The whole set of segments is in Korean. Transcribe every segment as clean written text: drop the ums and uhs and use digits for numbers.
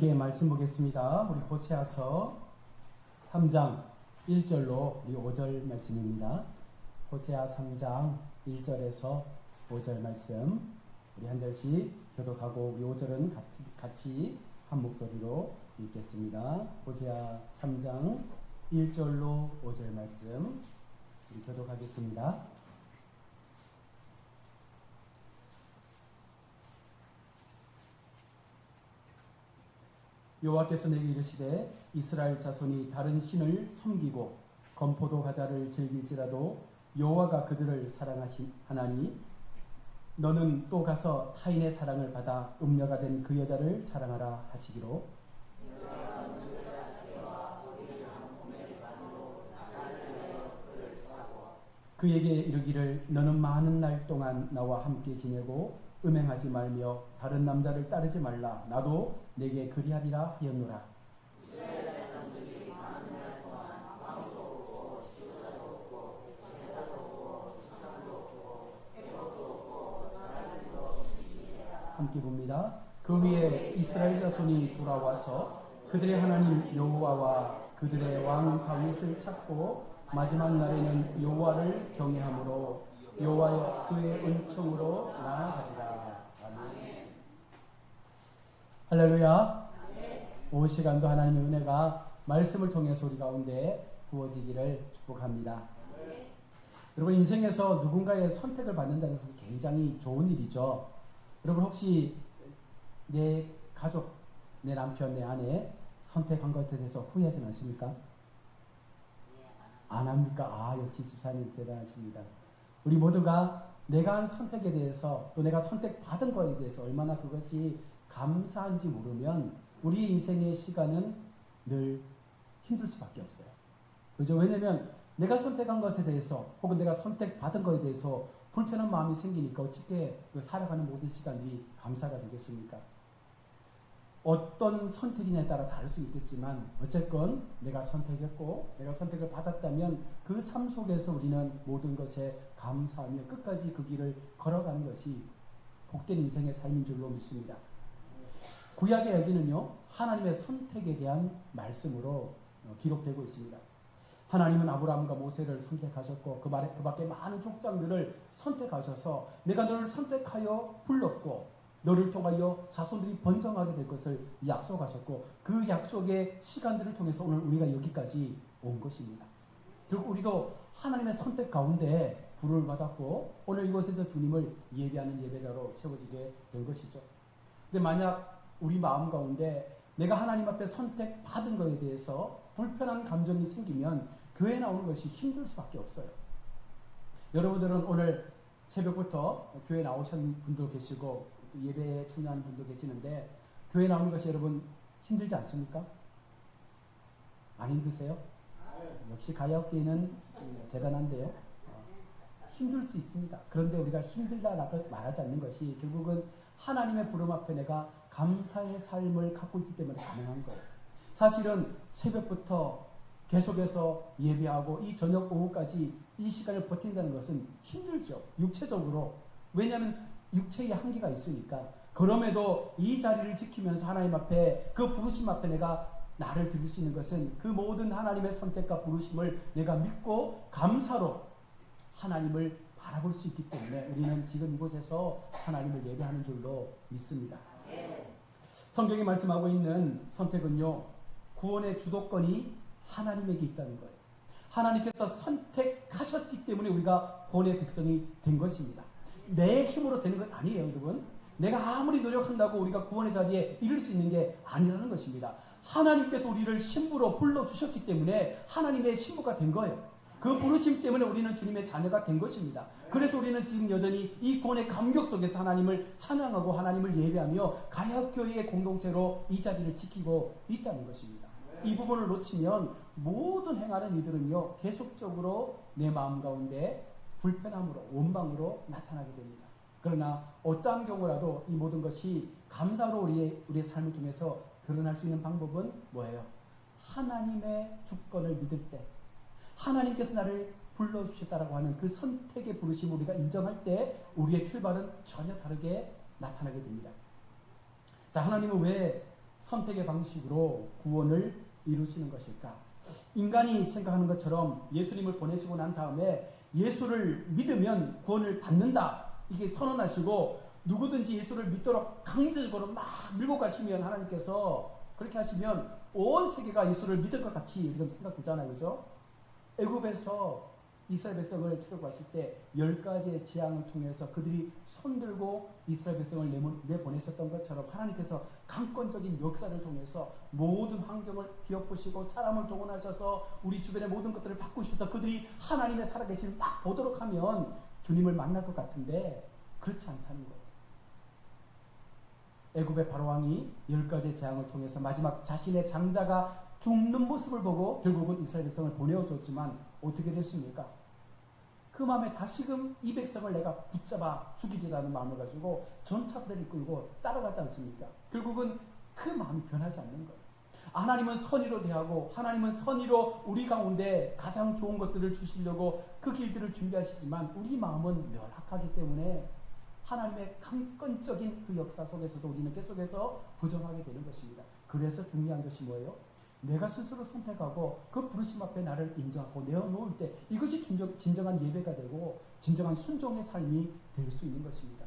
말씀 보겠습니다. 우리 호세아서 3장 1절로 우리 5절 말씀입니다. 호세아 3장 1절에서 5절 말씀 우리 한 절씩 교독하고 우리 5절은 같이 한 목소리로 읽겠습니다. 호세아 3장 1절로 5절 말씀 우리 교독하겠습니다. 여호와께서 내게 이르시되 이스라엘 자손이 다른 신을 섬기고 건포도 과자를 즐길지라도 여호와가 그들을 사랑하나니 너는 또 가서 타인의 사랑을 받아 음녀가 된 그 여자를 사랑하라 하시기로 그에게 이르기를 너는 많은 날 동안 나와 함께 지내고 음행하지 말며 다른 남자를 따르지 말라. 나도 내게 그리하리라 하였노라. 함께 봅니다. 그 위에 이스라엘 자손이 돌아와서 그들의 하나님 여호와와 그들의 왕 다윗을 찾고 마지막 날에는 여호와를 경외함으로 여호와여 그의 은총으로 나아가리라. 아멘. 할렐루야. 오후 시간도 하나님의 은혜가 말씀을 통해서 우리 가운데 부어지기를 축복합니다. 여러분 인생에서 누군가의 선택을 받는다는 것은 굉장히 좋은 일이죠. 여러분 혹시 내 가족, 내 남편, 내 아내 선택한 것에 대해서 후회하지 않습니까? 안 합니까? 역시 집사님 대단하십니다. 우리 모두가 내가 한 선택에 대해서 또 내가 선택받은 것에 대해서 얼마나 그것이 감사한지 모르면 우리 인생의 시간은 늘 힘들 수밖에 없어요. 그죠? 왜냐면 내가 선택한 것에 대해서 혹은 내가 선택받은 것에 대해서 불편한 마음이 생기니까 어떻게 살아가는 모든 시간이 감사가 되겠습니까? 어떤 선택이냐에 따라 다를 수 있겠지만 어쨌건 내가 선택했고 내가 선택을 받았다면 그 삶 속에서 우리는 모든 것에 감사하며 끝까지 그 길을 걸어가는 것이 복된 인생의 삶인 줄로 믿습니다. 구약의 여기는요 하나님의 선택에 대한 말씀으로 기록되고 있습니다. 하나님은 아브라함과 모세를 선택하셨고 그 밖에 많은 족장들을 선택하셔서 내가 너를 선택하여 불렀고 너를 통하여 자손들이 번성하게 될 것을 약속하셨고 그 약속의 시간들을 통해서 오늘 우리가 여기까지 온 것입니다. 결국 우리도 하나님의 선택 가운데 부름을 받았고 오늘 이곳에서 주님을 예배하는 예배자로 세워지게 된 것이죠. 근데 만약 우리 마음 가운데 내가 하나님 앞에 선택받은 것에 대해서 불편한 감정이 생기면 교회에 나오는 것이 힘들 수밖에 없어요. 여러분들은 오늘 새벽부터 교회 나오신 분도 계시고 예배에 참여하는 분도 계시는데 교회 나오는 것이 여러분 힘들지 않습니까? 안 힘드세요? 역시 가야업계는 대단한데요. 힘들 수 있습니다. 그런데 우리가 힘들다라고 말하지 않는 것이 결국은 하나님의 부름 앞에 내가 감사의 삶을 갖고 있기 때문에 가능한 거예요. 사실은 새벽부터 계속해서 예배하고 이 저녁 오후까지 이 시간을 버틴다는 것은 힘들죠. 육체적으로. 왜냐하면 육체의 한계가 있으니까. 그럼에도 이 자리를 지키면서 하나님 앞에 그 부르심 앞에 내가 나를 드릴 수 있는 것은 그 모든 하나님의 선택과 부르심을 내가 믿고 감사로 하나님을 바라볼 수 있기 때문에 우리는 지금 이곳에서 하나님을 예배하는 줄로 믿습니다. 성경이 말씀하고 있는 선택은요 구원의 주도권이 하나님에게 있다는 거예요. 하나님께서 선택하셨기 때문에 우리가 구원의 백성이 된 것입니다. 내 힘으로 되는 건 아니에요, 여러분. 내가 아무리 노력한다고 우리가 구원의 자리에 이를 수 있는 게 아니라는 것입니다. 하나님께서 우리를 신부로 불러주셨기 때문에 하나님의 신부가 된 거예요. 그 부르심 때문에 우리는 주님의 자녀가 된 것입니다. 그래서 우리는 지금 여전히 이 구원의 감격 속에서 하나님을 찬양하고 하나님을 예배하며 가야교회의 공동체로 이 자리를 지키고 있다는 것입니다. 이 부분을 놓치면 모든 행하는 이들은요 계속적으로 내 마음 가운데 불편함으로 원망으로 나타나게 됩니다. 그러나 어떠한 경우라도 이 모든 것이 감사로 우리의 삶을 통해서 드러날 수 있는 방법은 뭐예요? 하나님의 주권을 믿을 때 하나님께서 나를 불러주셨다라고 하는 그 선택의 부르심을 우리가 인정할 때 우리의 출발은 전혀 다르게 나타나게 됩니다. 자, 하나님은 왜 선택의 방식으로 구원을 이루시는 것일까? 인간이 생각하는 것처럼 예수님을 보내시고 난 다음에 예수를 믿으면 구원을 받는다, 이게 선언하시고 누구든지 예수를 믿도록 강제적으로 막 밀고 가시면, 하나님께서 그렇게 하시면 온 세계가 예수를 믿을 것 같이 이런 생각되잖아요. 그죠? 애굽에서 이스라엘 백성을 출애굽하실 때 10가지의 재앙을 통해서 그들이 손들고 이스라엘 백성을 내보내셨던 것처럼 하나님께서 강권적인 역사를 통해서 모든 환경을 뒤엎으시고 사람을 동원하셔서 우리 주변의 모든 것들을 바꾸셔서 그들이 하나님의 살아계심을 막 보도록 하면 주님을 만날 것 같은데 그렇지 않다는 거예요. 애굽의 바로왕이 10가지의 재앙을 통해서 마지막 자신의 장자가 죽는 모습을 보고 결국은 이스라엘 백성을 보내어줬지만 어떻게 됐습니까? 그 마음에 다시금 이 백성을 내가 붙잡아 죽이리라는 마음을 가지고 전차들을 끌고 따라가지 않습니까? 결국은 그 마음이 변하지 않는 거예요. 하나님은 선의로 대하고 하나님은 선의로 우리 가운데 가장 좋은 것들을 주시려고 그 길들을 준비하시지만 우리 마음은 열악하기 때문에 하나님의 강권적인 그 역사 속에서도 우리는 계속해서 부정하게 되는 것입니다. 그래서 중요한 것이 뭐예요? 내가 스스로 선택하고 그 부르심 앞에 나를 인정하고 내어놓을 때 이것이 진정한 예배가 되고 진정한 순종의 삶이 될 수 있는 것입니다.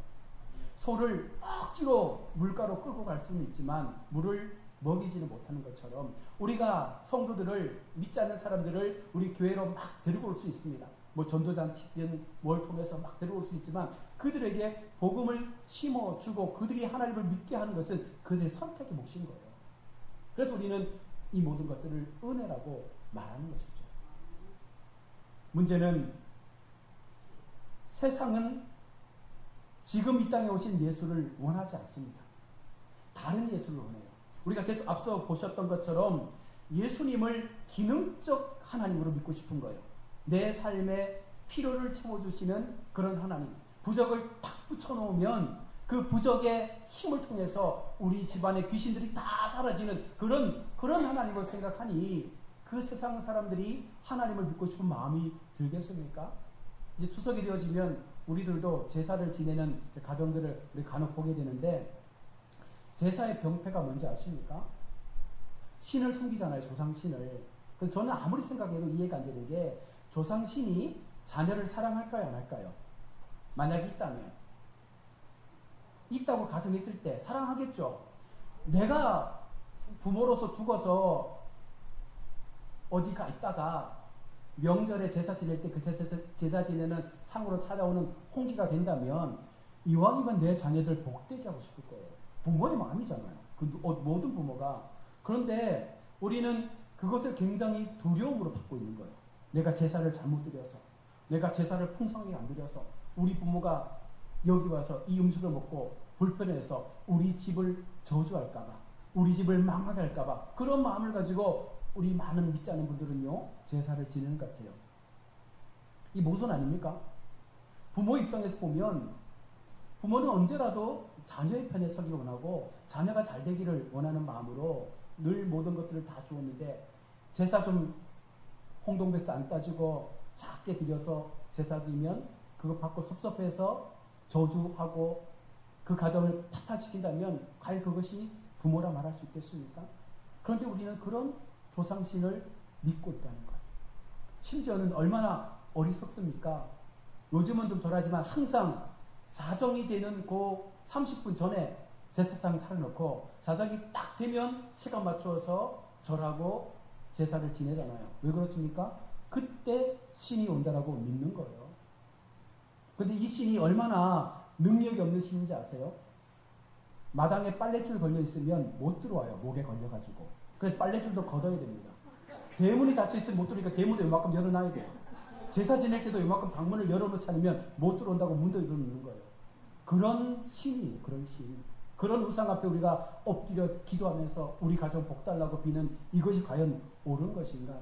소를 억지로 물가로 끌고 갈 수는 있지만 물을 먹이지는 못하는 것처럼 우리가 성도들을, 믿지 않는 사람들을 우리 교회로 막 데리고 올 수 있습니다. 뭐 전도잔치든 뭘 통해서 막 데려올 수 있지만 그들에게 복음을 심어주고 그들이 하나님을 믿게 하는 것은 그들의 선택의 몫인 거예요. 그래서 우리는 이 모든 것들을 은혜라고 말하는 것이죠. 문제는 세상은 지금 이 땅에 오신 예수를 원하지 않습니다. 다른 예수를 원해요. 우리가 계속 앞서 보셨던 것처럼 예수님을 기능적 하나님으로 믿고 싶은 거예요. 내 삶의 필요를 채워주시는 그런 하나님. 부적을 탁 붙여놓으면 그 부적의 힘을 통해서 우리 집안의 귀신들이 다 사라지는 그런 하나님을 생각하니 그 세상 사람들이 하나님을 믿고 싶은 마음이 들겠습니까? 이제 추석이 되어지면 우리들도 제사를 지내는 가정들을 우리 간혹 보게 되는데 제사의 병폐가 뭔지 아십니까? 신을 섬기잖아요. 조상신을. 근데 저는 아무리 생각해도 이해가 안 되는 게 조상신이 자녀를 사랑할까요? 안 할까요? 만약에 있다고 가정했을 때 사랑하겠죠. 내가 부모로서 죽어서 어디가 있다가 명절에 제사 지낼 때 그 제사 지내는 상으로 찾아오는 홍기가 된다면 이왕이면 내 자녀들 복되게 하고 싶을 거예요. 부모의 마음이잖아요. 그 모든 부모가. 그런데 우리는 그것을 굉장히 두려움으로 받고 있는 거예요. 내가 제사를 잘못 드려서, 내가 제사를 풍성하게 안 드려서 우리 부모가 여기 와서 이 음식을 먹고 불편해서 우리 집을 저주할까봐, 우리 집을 망하게 할까봐 그런 마음을 가지고 우리 많은 믿지 않는 분들은요 제사를 지내는 것 같아요. 이 모순 아닙니까? 부모 입장에서 보면 부모는 언제라도 자녀의 편에 서기 원하고 자녀가 잘 되기를 원하는 마음으로 늘 모든 것들을 다 주었는데 제사 좀 홍동배스 안 따지고 작게 드려서 제사 드리면 그거 받고 섭섭해서 저주하고 그 가정을 파탄시킨다면 과연 그것이 부모라 말할 수 있겠습니까? 그런데 우리는 그런 조상신을 믿고 있다는 거예요. 심지어는 얼마나 어리석습니까? 요즘은 좀 덜하지만 항상 자정이 되는 그 30분 전에 제사상 차려놓고 자정이 딱 되면 시간 맞춰서 절하고 제사를 지내잖아요. 왜 그렇습니까? 그때 신이 온다라고 믿는 거예요. 그런데 이 신이 얼마나 능력이 없는 신인지 아세요? 마당에 빨랫줄 걸려 있으면 못 들어와요. 목에 걸려가지고. 그래서 빨랫줄도 걷어야 됩니다. 대문이 닫혀있으면 못 들어오니까 대문도 요만큼 열어놔야 돼요. 제사 지낼 때도 요만큼 방문을 열어놓지 않으면 못 들어온다고 문도 열어놓는 거예요. 그런 신이, 그런 신. 그런 우상 앞에 우리가 엎드려 기도하면서 우리 가정 복달라고 비는 이것이 과연 옳은 것인가?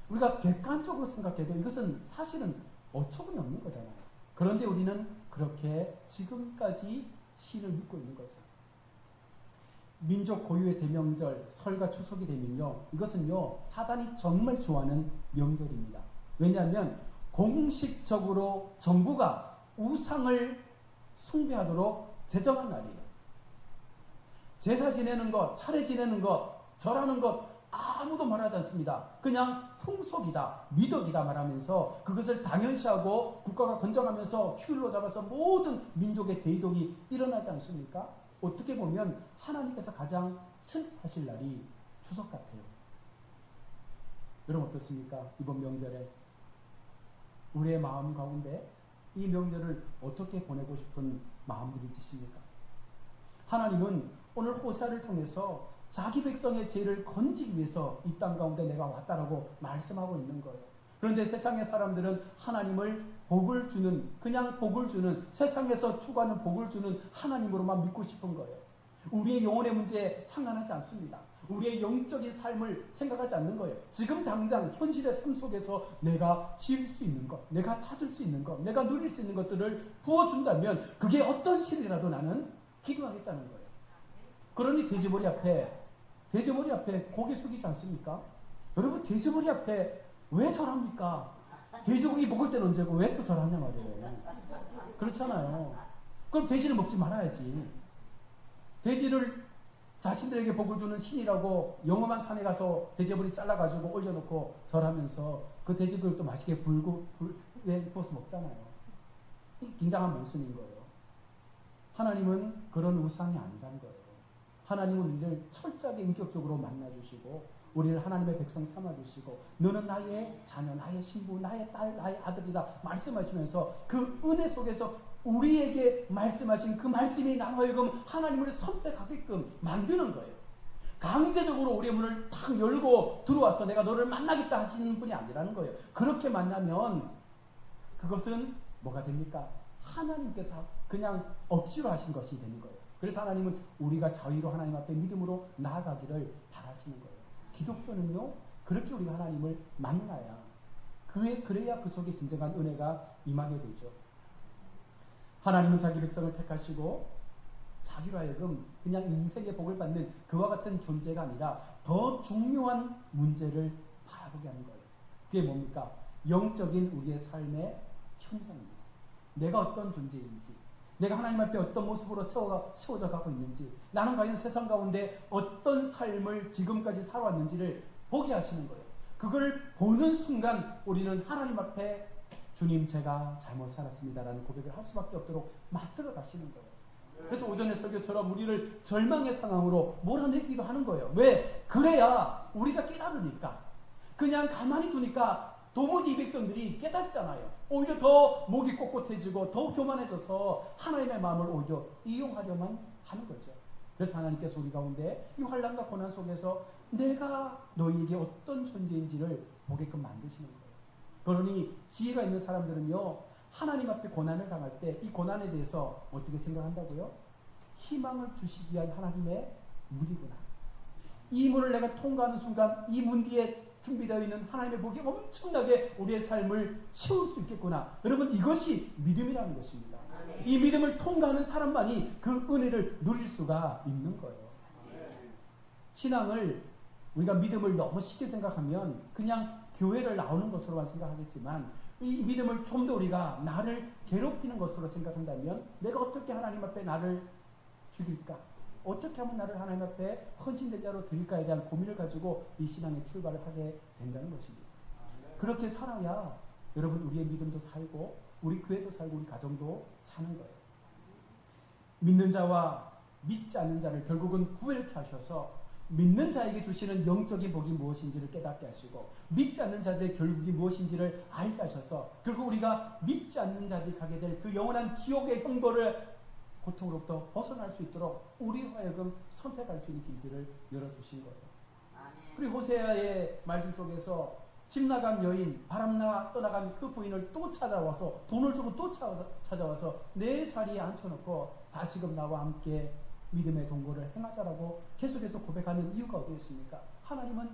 우리가 객관적으로 생각해도 이것은 사실은 어처구니 없는 거잖아요. 그런데 우리는 그렇게 지금까지 신을 믿고 있는 거죠. 민족 고유의 대명절, 설과 추석이 되면요, 이것은요 사단이 정말 좋아하는 명절입니다. 왜냐하면 공식적으로 정부가 우상을 숭배하도록 제정한 날이에요. 제사 지내는 것, 차례 지내는 것, 절하는 것 아무도 말하지 않습니다. 그냥 풍속이다, 미덕이다 말하면서 그것을 당연시하고 국가가 건정하면서 휴일로 잡아서 모든 민족의 대이동이 일어나지 않습니까? 어떻게 보면 하나님께서 가장 슬퍼하실 날이 추석 같아요. 여러분 어떻습니까? 이번 명절에 우리의 마음 가운데 이 명절을 어떻게 보내고 싶은 마음들이 드십니까? 하나님은 오늘 호세아를 통해서 자기 백성의 죄를 건지기 위해서 이 땅 가운데 내가 왔다라고 말씀하고 있는 거예요. 그런데 세상의 사람들은 하나님을 복을 주는, 그냥 복을 주는, 세상에서 추구하는 복을 주는 하나님으로만 믿고 싶은 거예요. 우리의 영혼의 문제에 상관하지 않습니다. 우리의 영적인 삶을 생각하지 않는 거예요. 지금 당장 현실의 삶 속에서 내가 지을 수 있는 것, 내가 찾을 수 있는 것, 내가 누릴 수 있는 것들을 부어준다면 그게 어떤 실이라도 나는 기도하겠다는 거예요. 그러니 돼지머리 앞에 고개 숙이지 않습니까? 여러분 돼지머리 앞에 왜 절합니까? 돼지고기 먹을 때는 언제고 왜 또 절하냐 말이에요. 그렇잖아요. 그럼 돼지를 먹지 말아야지. 돼지를 자신들에게 복을 주는 신이라고 영험한 산에 가서 돼지머리 잘라가지고 올려놓고 절하면서 그 돼지고기를 또 맛있게 불에 구워서 먹잖아요. 이게 긴장한 모순인 거예요. 하나님은 그런 우상이 아니라는 거예요. 하나님은 우리를 철저하게 인격적으로 만나주시고 우리를 하나님의 백성 삼아주시고 너는 나의 자녀, 나의 신부, 나의 딸, 나의 아들이다 말씀하시면서 그 은혜 속에서 우리에게 말씀하신 그 말씀이 나로 하여금 하나님을 선택하게끔 만드는 거예요. 강제적으로 우리의 문을 탁 열고 들어와서 내가 너를 만나겠다 하시는 분이 아니라는 거예요. 그렇게 만나면 그것은 뭐가 됩니까? 하나님께서 그냥 억지로 하신 것이 되는 거예요. 그래서 하나님은 우리가 자유로 하나님 앞에 믿음으로 나아가기를 바라시는 거예요. 기독교는요, 그렇게 우리가 하나님을 만나야, 그래야 그 속에 진정한 은혜가 임하게 되죠. 하나님은 자기 백성을 택하시고 자기로 하여금 그냥 인생의 복을 받는 그와 같은 존재가 아니라 더 중요한 문제를 바라보게 하는 거예요. 그게 뭡니까? 영적인 우리의 삶의 현장입니다. 내가 어떤 존재인지, 내가 하나님 앞에 어떤 모습으로 세워져 가고 있는지, 나는 과연 세상 가운데 어떤 삶을 지금까지 살아왔는지를 보게 하시는 거예요. 그걸 보는 순간 우리는 하나님 앞에 주님 제가 잘못 살았습니다라는 고백을 할 수밖에 없도록 만들어 가시는 거예요. 그래서 오전의 설교처럼 우리를 절망의 상황으로 몰아내기도 하는 거예요. 왜? 그래야 우리가 깨달으니까. 그냥 가만히 두니까 도무지 이 백성들이 깨닫잖아요. 오히려 더 목이 꼿꼿해지고 더 교만해져서 하나님의 마음을 오히려 이용하려만 하는 거죠. 그래서 하나님께서 우리 가운데 이 환난과 고난 속에서 내가 너희에게 어떤 존재인지를 보게끔 만드시는 거예요. 그러니 지혜가 있는 사람들은요, 하나님 앞에 고난을 당할 때 이 고난에 대해서 어떻게 생각한다고요? 희망을 주시기 위한 하나님의 문이구나. 이 문을 내가 통과하는 순간 이 문 뒤에 준비되어 있는 하나님의 복이 엄청나게 우리의 삶을 채울 수 있겠구나. 여러분 이것이 믿음이라는 것입니다. 이 믿음을 통과하는 사람만이 그 은혜를 누릴 수가 있는 거예요. 신앙을 우리가 믿음을 너무 쉽게 생각하면 그냥 교회를 나오는 것으로만 생각하겠지만 이 믿음을 좀 더 우리가 나를 괴롭히는 것으로 생각한다면 내가 어떻게 하나님 앞에 나를 죽일까? 어떻게 하면 나를 하나님 앞에 헌신된 자로 드릴까에 대한 고민을 가지고 이 신앙의 출발을 하게 된다는 것입니다. 그렇게 살아야 여러분 우리의 믿음도 살고 우리 교회도 살고 우리 가정도 사는 거예요. 믿는 자와 믿지 않는 자를 결국은 구별케 하셔서 믿는 자에게 주시는 영적인 복이 무엇인지를 깨닫게 하시고 믿지 않는 자들의 결국이 무엇인지를 알게 하셔서 결국 우리가 믿지 않는 자들이 가게 될 그 영원한 지옥의 형벌을 고통으로부터 벗어날 수 있도록 우리로 하여금 선택할 수 있는 길들을 열어주신 거예요. 그리고 호세아의 말씀 속에서 집 나간 여인, 바람나 떠나간 그 부인을 또 찾아와서 돈을 주고 또 찾아와서 내 자리에 앉혀놓고 다시금 나와 함께 믿음의 동거를 행하자라고 계속해서 고백하는 이유가 어디 있습니까? 하나님은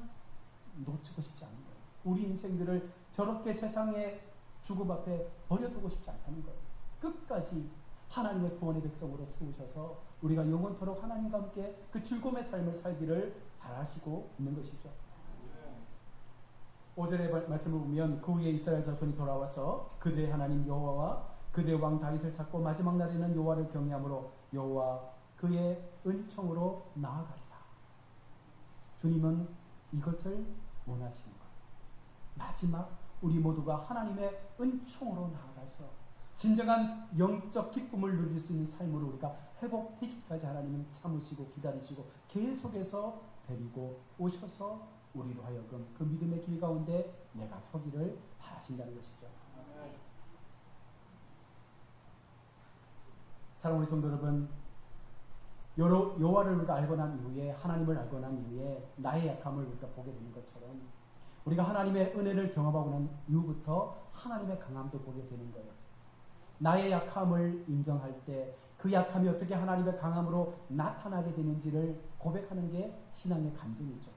놓치고 싶지 않은 거예요. 우리 인생들을 저렇게 세상의 죽음 앞에 버려두고 싶지 않다는 거예요. 끝까지 하나님의 구원의 백성으로 세우셔서 우리가 영원토록 하나님과 함께 그 즐거움의 삶을 살기를 바라시고 있는 것이죠. 5절의 말씀을 보면 그 후에 이스라엘 자손이 돌아와서 그들의 하나님 여호와와 그들의 왕 다윗을 찾고 마지막 날에는 여호와를 경외함으로 여호와 그의 은총으로 나아가리라. 주님은 이것을 원하시는 것. 마지막 우리 모두가 하나님의 은총으로 나아가서 진정한 영적 기쁨을 누릴 수 있는 삶으로 우리가 회복되기까지 하나님은 참으시고 기다리시고 계속해서 데리고 오셔서 우리로 하여금 그 믿음의 길 가운데 내가 서기를 바라신다는 것이죠. 사랑하는 성도 여러분, 여호와를 우리가 알고 난 이후에, 하나님을 알고 난 이후에 나의 약함을 우리가 보게 되는 것처럼 우리가 하나님의 은혜를 경험하고 난 이후부터 하나님의 강함도 보게 되는 거예요. 나의 약함을 인정할 때 그 약함이 어떻게 하나님의 강함으로 나타나게 되는지를 고백하는 게 신앙의 간증이죠.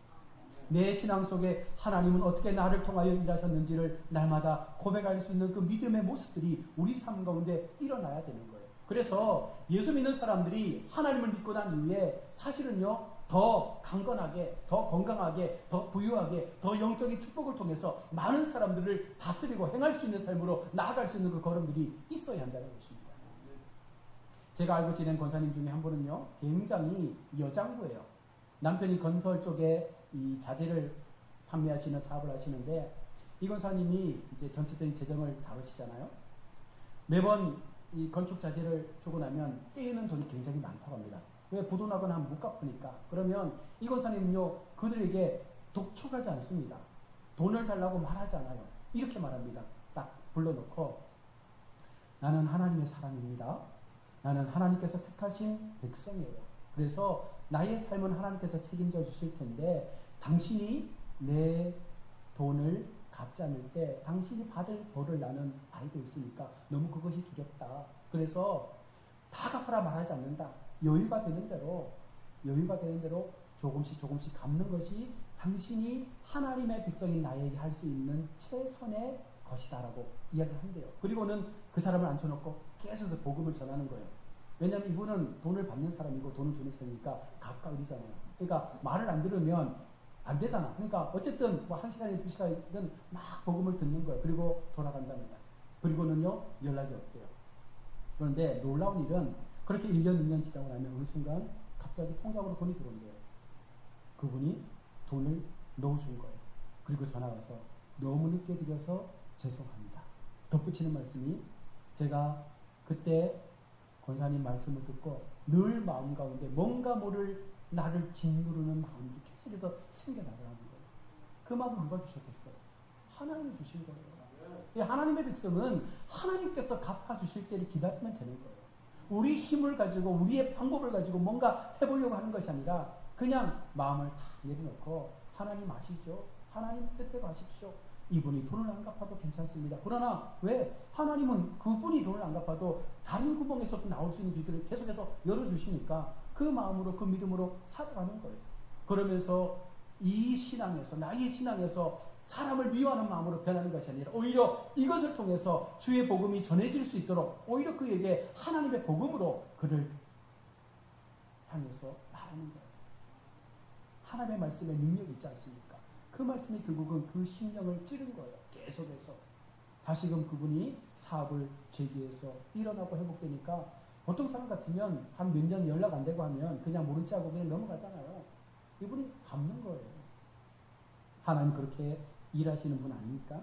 내 신앙 속에 하나님은 어떻게 나를 통하여 일하셨는지를 날마다 고백할 수 있는 그 믿음의 모습들이 우리 삶 가운데 일어나야 되는 거예요. 그래서 예수 믿는 사람들이 하나님을 믿고 난 이후에 사실은요, 더 강건하게, 더 건강하게, 더 부유하게, 더 영적인 축복을 통해서 많은 사람들을 다스리고 행할 수 있는 삶으로 나아갈 수 있는 그 걸음들이 있어야 한다는 것입니다. 제가 알고 지낸 권사님 중에 한 분은요, 굉장히 여장부예요. 남편이 건설 쪽에 이 자재를 판매하시는 사업을 하시는데, 이 권사님이 이제 전체적인 재정을 다루시잖아요. 매번 이 건축 자재를 주고 나면 떼이는 돈이 굉장히 많다고 합니다. 왜? 부도나거나 하면 못 갚으니까. 그러면 이 권사님은요, 그들에게 독촉하지 않습니다. 돈을 달라고 말하지 않아요. 이렇게 말합니다. 딱 불러놓고, 나는 하나님의 사람입니다. 나는 하나님께서 택하신 백성이에요. 그래서 나의 삶은 하나님께서 책임져 주실 텐데, 당신이 내 돈을 갚지 않을 때 당신이 받을 벌을 나는 알고 있으니까 너무 그것이 두렵다. 그래서 다 갚아라 말하지 않는다. 여유가 되는 대로 조금씩 갚는 것이 당신이 하나님의 백성인 나에게 할 수 있는 최선의 것이다라고 이야기한대요. 그리고는 그 사람을 앉혀놓고 계속해서 복음을 전하는 거예요. 왜냐하면 이분은 돈을 받는 사람이고 돈을 주는 사람이니까 갑갑이잖아요. 그러니까 말을 안 들으면 안 되잖아. 그러니까 어쨌든 뭐 1시간이든 2시간이든 막 복음을 듣는 거예요. 그리고 돌아간답니다. 그리고는요, 연락이 없대요. 그런데 놀라운 일은 그렇게 1년, 2년 지나고 나면 어느 순간 갑자기 통장으로 돈이 들어온대요. 그분이 돈을 넣어준 거예요. 그리고 전화 와서 너무 늦게 드려서 죄송합니다. 덧붙이는 말씀이, 제가 그때 권사님 말씀을 듣고 늘 마음 가운데 뭔가 모를 나를 짓누르는 마음이 계속해서 생겨나더라는 거예요. 그 마음을 누가 주셨겠어요? 하나님이 주신 거예요. 하나님의 백성은 하나님께서 갚아주실 때를 기다리면 되는 거예요. 우리 힘을 가지고 우리의 방법을 가지고 뭔가 해보려고 하는 것이 아니라 그냥 마음을 다 내려놓고, 하나님 아시죠? 하나님 뜻대로 하십시오. 이분이 돈을 안 갚아도 괜찮습니다. 그러나 왜? 하나님은 그분이 돈을 안 갚아도 다른 구멍에서 나올 수 있는 길들을 계속해서 열어주시니까 그 마음으로, 그 믿음으로 살아가는 거예요. 그러면서 이 신앙에서, 나의 신앙에서 사람을 미워하는 마음으로 변하는 것이 아니라 오히려 이것을 통해서 주의 복음이 전해질 수 있도록 오히려 그에게 하나님의 복음으로 그를 향해서 말하는 거예요. 하나님의 말씀에 능력이 있지 않습니까? 그 말씀이 결국은 그 심령을 찌른 거예요. 계속해서. 다시금 그분이 사업을 재개해서 일어나고 회복되니까 보통 사람 같으면 한 몇 년 연락 안 되고 하면 그냥 모른 체 하고 그냥 넘어가잖아요. 이분이 갚는 거예요. 하나님 그렇게 일하시는 분 아닙니까?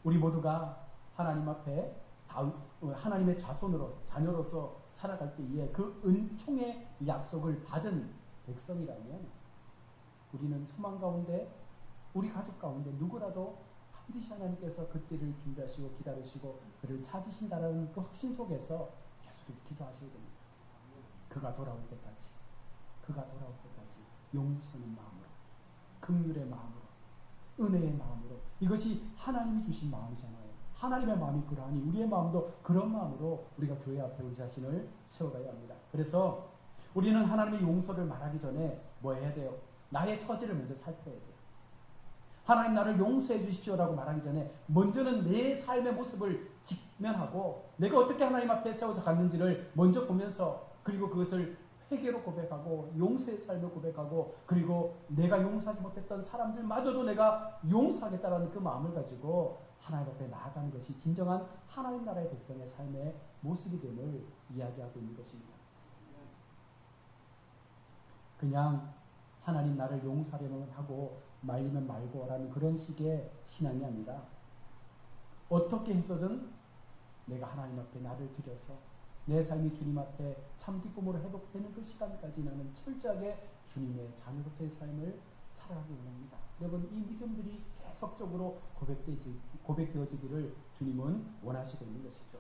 우리 모두가 하나님 앞에 하나님의 자녀로서 살아갈 때에 그 은총의 약속을 받은 백성이라면 우리는 소망 가운데, 우리 가족 가운데 누구라도 반드시 하나님께서 그때를 준비하시고 기다리시고 그를 찾으신다는 그 확신 속에서 계속해서 기도하셔야 됩니다. 그가 돌아올 때까지 용서하는 마음으로, 긍휼의 마음으로, 은혜의 마음으로. 이것이 하나님이 주신 마음이잖아요. 하나님의 마음이 그러하니 우리의 마음도 그런 마음으로 우리가 교회 앞에 우리 자신을 세워가야 합니다. 그래서 우리는 하나님의 용서를 말하기 전에 뭐 해야 돼요? 나의 처지를 먼저 살펴야 돼요. 하나님 나를 용서해 주십시오라고 말하기 전에 먼저는 내 삶의 모습을 직면하고 내가 어떻게 하나님 앞에 세워져 갔는지를 먼저 보면서, 그리고 그것을 회개로 고백하고 용서의 삶을 고백하고, 그리고 내가 용서하지 못했던 사람들마저도 내가 용서하겠다라는 그 마음을 가지고 하나님 앞에 나아가는 것이 진정한 하나님 나라의 백성의 삶의 모습이 됨을 이야기하고 있는 것입니다. 그냥 하나님 나를 용서하려면 하고 말리면 말고라는 그런 식의 신앙이 아니라 어떻게 해서든 내가 하나님 앞에 나를 드려서 내 삶이 주님 앞에 참 기쁨으로 회복되는 그 시간까지 나는 철저하게 주님의 자녀로서의 삶을 살아가기 원합니다. 여러분, 이 믿음들이 계속적으로 고백되어지기를 주님은 원하시고 있는 것이죠.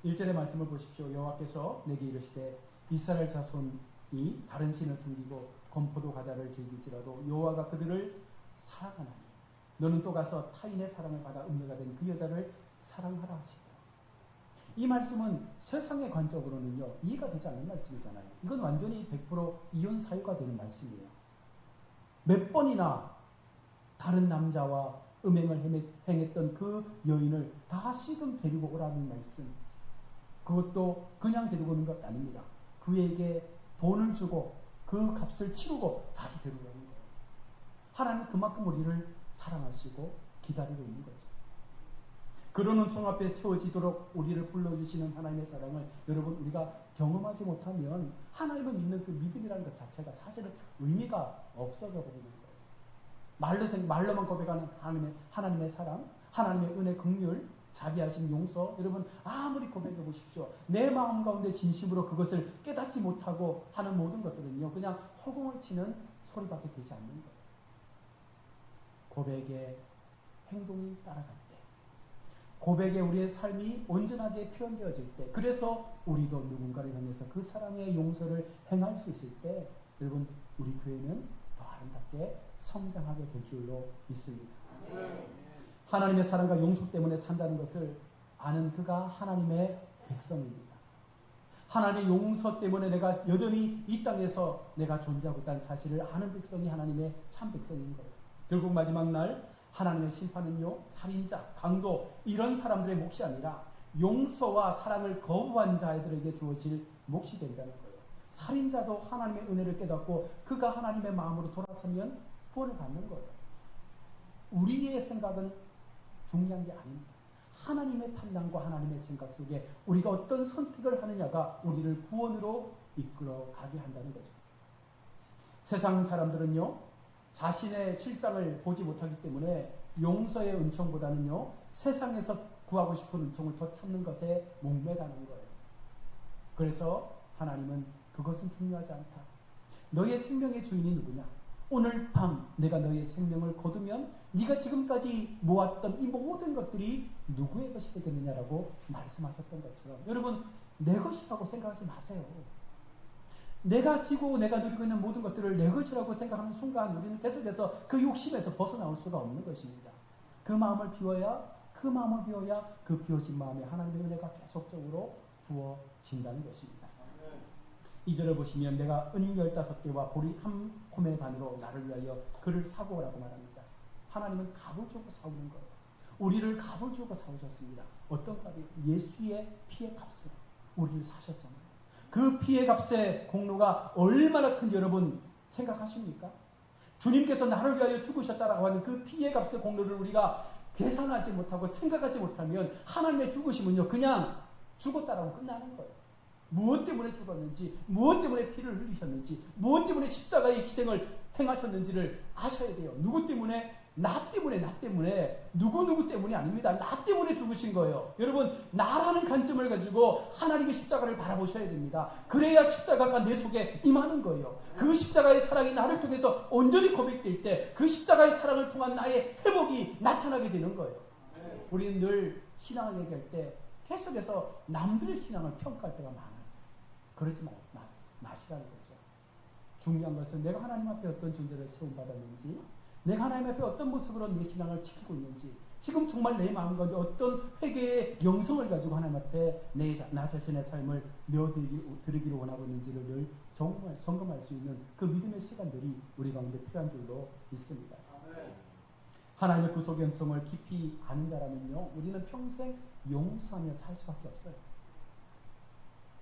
1절의 말씀을 보십시오. 여호와께서 내게 이르시되 이스라엘 자손이 다른 신을 섬기고 건포도 과자를 즐길지라도 여호와가 그들을 사랑하나니 너는 또 가서 타인의 사랑을 받아 음녀가 된 그 여자를 사랑하라 하시고, 이 말씀은 세상의 관점으로는요 이해가 되지 않는 말씀이잖아요. 이건 완전히 100% 이혼 사유가 되는 말씀이에요. 몇 번이나 다른 남자와 음행을 행했던 그 여인을 다시금 데리고 오라는 말씀, 그것도 그냥 데리고 오는 것 아닙니다. 그에게 돈을 주고 그 값을 치르고 다시 데리고 오는 거예요. 하나님은 그만큼 우리를 사랑하시고 기다리고 있는 거죠. 그러는 종 앞에 세워지도록 우리를 불러주시는 하나님의 사랑을 여러분 우리가 경험하지 못하면 하나님을 믿는 그 믿음이라는 것 자체가 사실은 의미가 없어져 버리는 거예요. 말로만 고백하는 하나님의 사랑, 하나님의 은혜, 긍휼, 자비하심, 용서, 여러분 아무리 고백해 보십시오. 내 마음 가운데 진심으로 그것을 깨닫지 못하고 하는 모든 것들은요 그냥 허공을 치는 소리밖에 되지 않는 거예요. 고백의 행동이 따라갈 때, 고백에 우리의 삶이 온전하게 표현되어질 때, 그래서 우리도 누군가를 향해서 그 사랑의 용서를 행할 수 있을 때 여러분 우리 교회는 더 아름답게 성장하게 될 줄로 믿습니다. 하나님의 사랑과 용서 때문에 산다는 것을 아는 그가 하나님의 백성입니다. 하나님의 용서 때문에 내가 여전히 이 땅에서 내가 존재하고 있다는 사실을 아는 백성이 하나님의 참 백성인 거예요. 결국 마지막 날 하나님의 심판은요 살인자, 강도 이런 사람들의 몫이 아니라 용서와 사랑을 거부한 자들에게 주어질 몫이 된다는 거예요. 살인자도 하나님의 은혜를 깨닫고 그가 하나님의 마음으로 돌아서면 구원을 받는 거예요. 우리의 생각은 중요한 게 아닙니다. 하나님의 판단과 하나님의 생각 속에 우리가 어떤 선택을 하느냐가 우리를 구원으로 이끌어 가게 한다는 거죠. 세상 사람들은요 자신의 실상을 보지 못하기 때문에 용서의 은총보다는요 세상에서 구하고 싶은 은총을 더 찾는 것에 목매가는 거예요. 그래서 하나님은 그것은 중요하지 않다. 너의 생명의 주인이 누구냐? 오늘 밤 내가 너의 생명을 거두면 네가 지금까지 모았던 이 모든 것들이 누구의 것이 되겠느냐라고 말씀하셨던 것처럼 여러분 내 것이라고 생각하지 마세요. 내가 지고 내가 누리고 있는 모든 것들을 내 것이라고 생각하는 순간 우리는 계속해서 그 욕심에서 벗어나올 수가 없는 것입니다. 그 마음을 비워야 그 비워진 마음에 하나님의 은혜가 계속적으로 부어진다는 것입니다. 2절을 보시면 내가 은 15개와 보리 한 코멜 반으로 나를 위하여 그를 사고 오라고 말합니다. 하나님은 값을 주고 사오는 거예요. 우리를 값을 주고 사오셨습니다. 어떤 값이? 예수의 피의 값으로 우리를 사셨잖아요. 그 피의 값의 공로가 얼마나 큰지 여러분 생각하십니까? 주님께서 나를 위하여 죽으셨다라고 하는 그 피의 값의 공로를 우리가 계산하지 못하고 생각하지 못하면 하나님의 죽으심은요 그냥 죽었다라고 끝나는 거예요. 무엇 때문에 죽었는지, 무엇 때문에 피를 흘리셨는지, 무엇 때문에 십자가의 희생을 행하셨는지를 아셔야 돼요. 누구 때문에? 나 때문에, 누구 때문이 아닙니다. 나 때문에 죽으신 거예요. 여러분, 나라는 관점을 가지고 하나님의 십자가를 바라보셔야 됩니다. 그래야 십자가가 내 속에 임하는 거예요. 그 십자가의 사랑이 나를 통해서 온전히 고백될 때 그 십자가의 사랑을 통한 나의 회복이 나타나게 되는 거예요. 우리는 늘 신앙을 얘기할 때 계속해서 남들의 신앙을 평가할 때가 많아요. 그러지 마시라는 거죠. 중요한 것은 내가 하나님 앞에 어떤 존재를 세움받았는지, 내가 하나님 앞에 어떤 모습으로 내 신앙을 지키고 있는지, 지금 정말 내 마음 가운데 어떤 회개의 영성을 가지고 하나님 앞에 나 자신의 삶을 내어드리기를 원하고 있는지를 늘 정말 점검할 수 있는 그 믿음의 시간들이 우리 가운데 필요한 줄로 믿습니다. 하나님의 구속의 은총을 깊이 아는 자라면요 우리는 평생 용서하며 살 수밖에 없어요.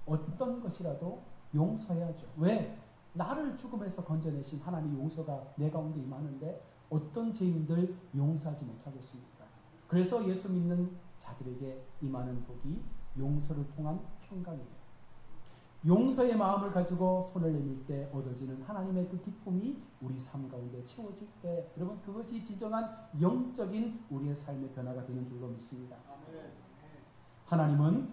어떤 것이라도 용서해야죠. 왜? 나를 죽음에서 건져내신 하나님의 용서가 내 가운데 임하는데 어떤 죄인들 용서하지 못하겠습니까? 그래서 예수 믿는 자들에게 임하는 복이 용서를 통한 평강이에요. 용서의 마음을 가지고 손을 내밀 때 얻어지는 하나님의 그 기쁨이 우리 삶 가운데 채워질 때 여러분 그것이 진정한 영적인 우리의 삶의 변화가 되는 줄로 믿습니다. 하나님은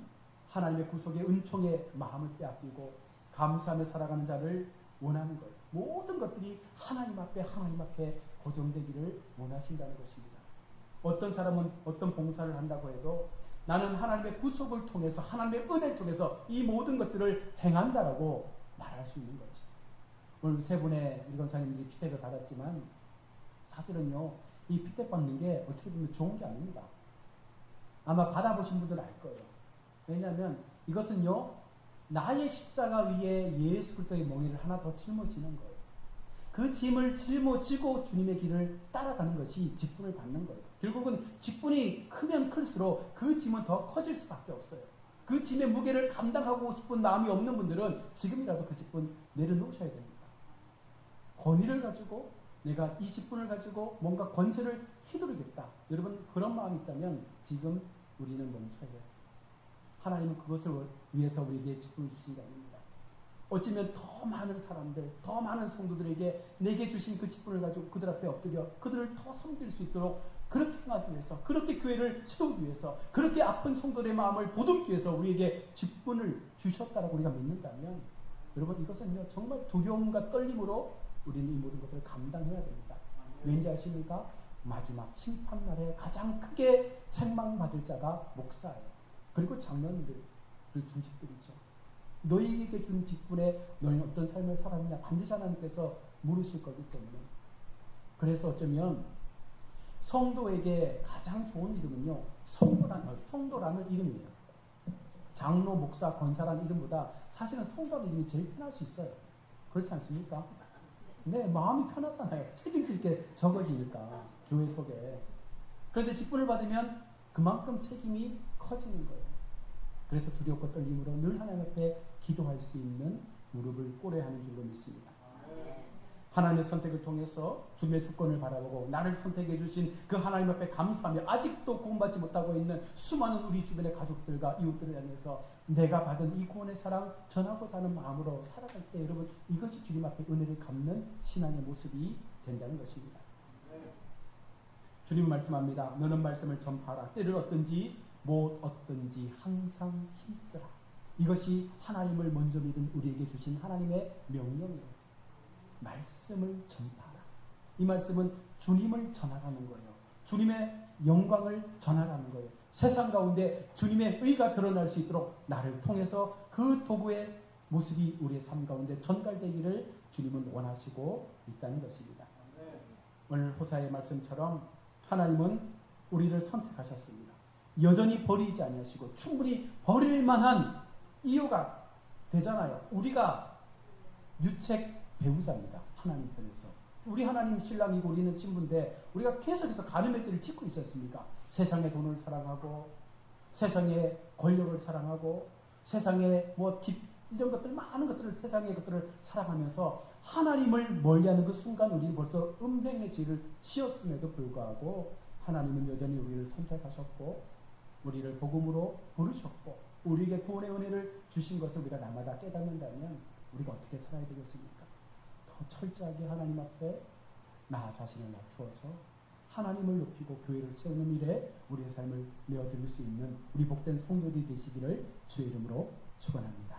하나님의 구속의 은총의 마음을 빼앗기고 감사하며 살아가는 자를 원하는 거예요. 모든 것들이 하나님 앞에 고정되기를 원하신다는 것입니다. 어떤 사람은 어떤 봉사를 한다고 해도 나는 하나님의 구속을 통해서 하나님의 은혜를 통해서 이 모든 것들을 행한다라고 말할 수 있는 거죠. 오늘 세 분의 우리 권사님들이 피택을 받았지만 사실은요 이 피택 받는 게 어떻게 보면 좋은 게 아닙니다. 아마 받아보신 분들은 알 거예요. 왜냐하면 이것은요 나의 십자가 위에 예수 그리스도의 멍에를 하나 더 짊어지는 거예요. 그 짐을 짊어지고 주님의 길을 따라가는 것이 직분을 받는 거예요. 결국은 직분이 크면 클수록 그 짐은 더 커질 수밖에 없어요. 그 짐의 무게를 감당하고 싶은 마음이 없는 분들은 지금이라도 그 직분 내려놓으셔야 됩니다. 권위를 가지고 내가 이 직분을 가지고 뭔가 권세를 휘두르겠다. 여러분 그런 마음이 있다면 지금 우리는 멈춰야 돼요. 하나님은 그것을 위해서 우리에게 직분을 주신 게 아닙니다. 어쩌면 더 많은 사람들, 더 많은 성도들에게 내게 주신 그 직분을 가지고 그들 앞에 엎드려 그들을 더 섬길 수 있도록 그렇게 행하기 위해서, 그렇게 교회를 세우기 위해서, 그렇게 아픈 성도들의 마음을 보듬기 위해서 우리에게 직분을 주셨다라고 우리가 믿는다면 여러분 이것은요 정말 두려움과 떨림으로 우리는 이 모든 것들을 감당해야 됩니다. 왠지 아십니까? 마지막 심판날에 가장 크게 책망받을 자가 목사예요. 그리고 장로님들, 그리고 중직들이죠. 너희에게 준 직분에 너희는 어떤 삶을 살았느냐 반드시 하나님께서 물으실 거기 때문에 그래서 어쩌면 성도에게 가장 좋은 이름은요 성도라는 이름이에요. 장로, 목사, 권사라는 이름보다 사실은 성도라는 이름이 제일 편할 수 있어요. 그렇지 않습니까? 네, 마음이 편하잖아요. 책임질 게 적어지니까 교회 속에. 그런데 직분을 받으면 그만큼 책임이 커지는 거예요. 그래서 두렵고 떨림으로 늘 하나님 앞에 기도할 수 있는 무릎을 꿇어야 하는 줄로 믿습니다. 하나님의 선택을 통해서 주님의 주권을 바라보고 나를 선택해 주신 그 하나님 앞에 감사하며 아직도 구원받지 못하고 있는 수많은 우리 주변의 가족들과 이웃들을 향해서 내가 받은 이 구원의 사랑 전하고자 하는 마음으로 살아갈 때 여러분 이것이 주님 앞에 은혜를 갚는 신앙의 모습이 된다는 것입니다. 주님 말씀합니다. 너는 말씀을 전파하라. 때를 얻든지 못 얻든지 항상 힘쓰라. 이것이 하나님을 먼저 믿은 우리에게 주신 하나님의 명령이에요. 말씀을 전파하라. 이 말씀은 주님을 전하라는 거예요. 주님의 영광을 전하라는 거예요. 세상 가운데 주님의 의가 드러날 수 있도록 나를 통해서 그 도구의 모습이 우리의 삶 가운데 전달되기를 주님은 원하시고 있다는 것입니다. 오늘 호사의 말씀처럼 하나님은 우리를 선택하셨습니다. 여전히 버리지 아니하시고 충분히 버릴 만한 이유가 되잖아요. 우리가 유책 배우자입니다. 하나님 편에서. 우리 하나님 신랑이고 우리는 신부인데 우리가 계속해서 가늠의죄를 짓고 있었습니까? 세상의 돈을 사랑하고 세상의 권력을 사랑하고 세상의 뭐 집 이런 것들 많은 것들을 세상의 것들을 사랑하면서 하나님을 멀리하는 그 순간 우리는 벌써 음행의 죄를 지었음에도 불구하고 하나님은 여전히 우리를 선택하셨고 우리를 복음으로 부르셨고 우리에게 구원의 은혜를 주신 것을 우리가 날마다 깨닫는다면 우리가 어떻게 살아야 되겠습니까? 더 철저하게 하나님 앞에 나 자신을 낮추어서 하나님을 높이고 교회를 세우는 일에 우리의 삶을 내어드릴 수 있는 우리 복된 성도들이 되시기를 주의 이름으로 축원합니다.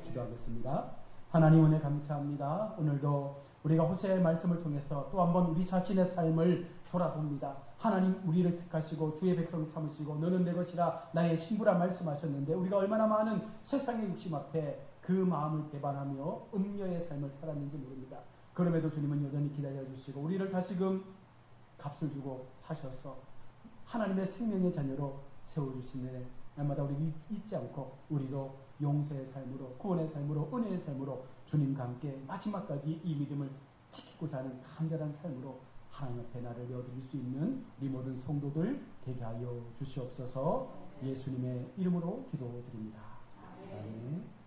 기도하겠습니다. 하나님 은혜 감사합니다. 오늘도 우리가 호세아의 말씀을 통해서 또 한번 우리 자신의 삶을 돌아봅니다. 하나님 우리를 택하시고 주의 백성 삼으시고 너는 내 것이라 나의 신부라 말씀하셨는데 우리가 얼마나 많은 세상의 욕심 앞에 그 마음을 배반하며 음녀의 삶을 살았는지 모릅니다. 그럼에도 주님은 여전히 기다려주시고 우리를 다시금 값을 주고 사셔서 하나님의 생명의 자녀로 세워주시는 날마다 우리 잊지 않고 우리도 용서의 삶으로 구원의 삶으로 은혜의 삶으로 주님과 함께 마지막까지 이 믿음을 지키고자 하는 간절한 삶으로 하나님 앞에 나를 내어드릴 수 있는 우리 모든 성도들 되게 하여 주시옵소서. 예수님의 이름으로 기도드립니다. 아멘.